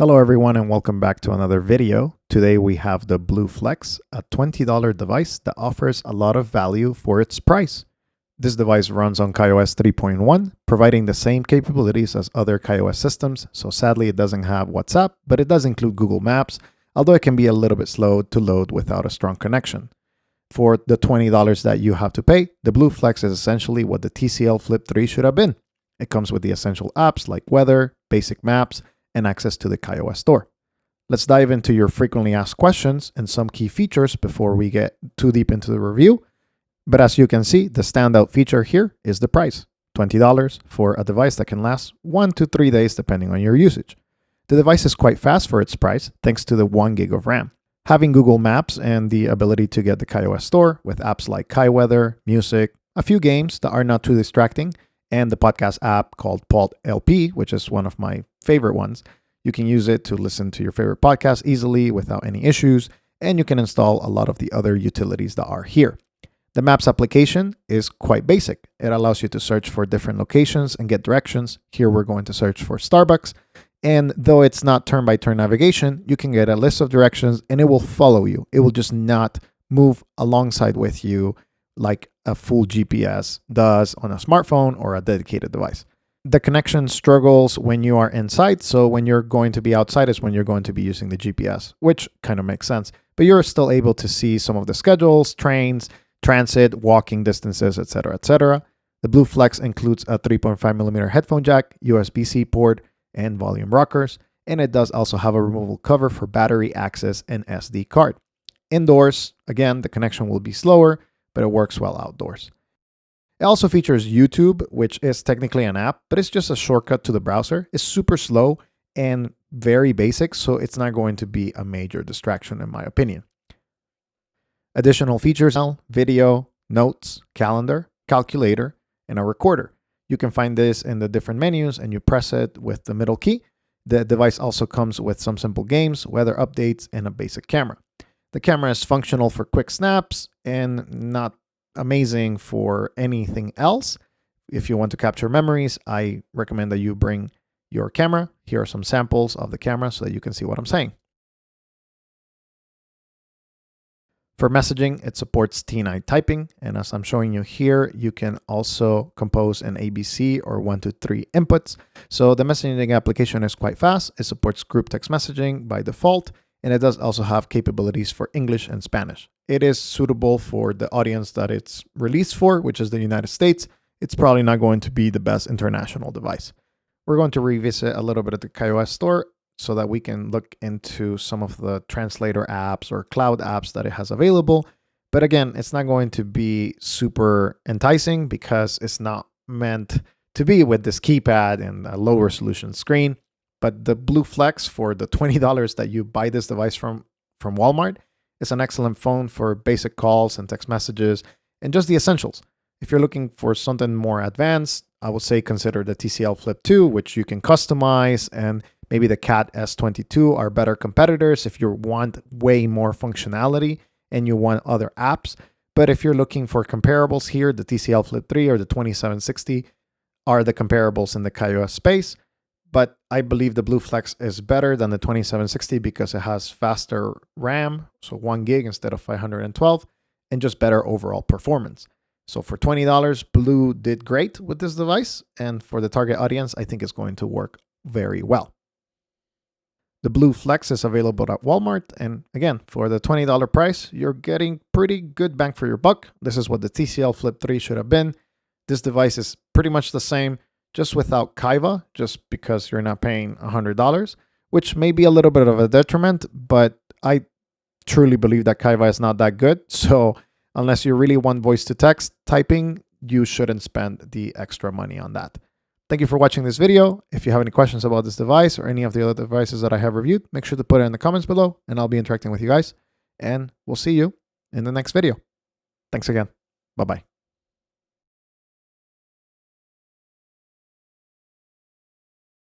Hello everyone and welcome back to another video. Today we have the BluFlex, a $20 device that offers a lot of value for its price. This device runs on KaiOS 3.1, providing the same capabilities as other KaiOS systems, so sadly it doesn't have WhatsApp, but it does include Google Maps, although it can be a little bit slow to load without a strong connection. For the $20 that you have to pay, the BluFlex is essentially what the TCL Flip 3 should have been. It comes with the essential apps like weather, basic maps, and access to the KaiOS store. Let's dive into your frequently asked questions and some key features before we get too deep into the review. But as you can see, the standout feature here is the price, $20 for a device that can last 1 to 3 days depending on your usage. The device is quite fast for its price thanks to the 1 gig of RAM. Having Google Maps and the ability to get the KaiOS store with apps like KaiWeather, music, a few games that are not too distracting, and the podcast app called Pod LP, which is one of my favorite ones. You can use it to listen to your favorite podcast easily without any issues, and you can install a lot of the other utilities that are here. The Maps application is quite basic. It allows you to search for different locations and get directions. Here we're going to search for Starbucks, and though it's not turn-by-turn navigation, you can get a list of directions and it will follow you. It will just not move alongside with you like a full GPS does on a smartphone or a dedicated device. The connection struggles when you are inside, so when you're going to be outside is when you're going to be using the GPS, which kind of makes sense. But you're still able to see some of the schedules, trains, transit, walking distances, etc., etc. The BluFlex includes a 3.5mm headphone jack, USB-C port, and volume rockers, and it does also have a removable cover for battery access and SD card. Indoors, again, the connection will be slower, but it works well outdoors. It also features YouTube, which is technically an app, but it's just a shortcut to the browser. It's super slow and very basic, so it's not going to be a major distraction in my opinion. Additional features: video, notes, calendar, calculator, and a recorder. You can find this in the different menus and you press it with the middle key. The device also comes with some simple games, weather updates, and a basic camera. The camera is functional for quick snaps and not amazing for anything else. If you want to capture memories, I recommend that you bring your camera. Here are some samples of the camera so that you can see what I'm saying. For messaging, it supports T9 typing, and as I'm showing you here, you can also compose an ABC or 1 to 3 inputs. So the messaging application is quite fast. It supports group text messaging by default, and it does also have capabilities for English and Spanish. It is suitable for the audience that it's released for, which is the United States. It's probably not going to be the best international device. We're going to revisit a little bit of the KaiOS store so that we can look into some of the translator apps or cloud apps that it has available. But again, it's not going to be super enticing because it's not meant to be with this keypad and a low resolution screen. But the BluFlex, for the $20 that you buy this device from Walmart, is an excellent phone for basic calls and text messages and just the essentials. If you're looking for something more advanced, I would say consider the TCL Flip 2, which you can customize, and maybe the Cat S22 are better competitors if you want way more functionality and you want other apps. But if you're looking for comparables here, the TCL Flip 3 or the 2760 are the comparables in the KaiOS space. But I believe the BluFlex is better than the 2760 because it has faster RAM, so 1 gig instead of 512, and just better overall performance. So for $20, Blue did great with this device, and for the target audience, I think it's going to work very well. The BluFlex is available at Walmart, and again, for the $20 price, you're getting pretty good bang for your buck. This is what the TCL Flip 3 should have been. This device is pretty much the same, just without Kaiva, just because you're not paying $100, which may be a little bit of a detriment, but I truly believe that Kaiva is not that good. So unless you really want voice-to-text typing, you shouldn't spend the extra money on that. Thank you for watching this video. If you have any questions about this device or any of the other devices that I have reviewed, make sure to put it in the comments below, and I'll be interacting with you guys. And we'll see you in the next video. Thanks again. Bye-bye.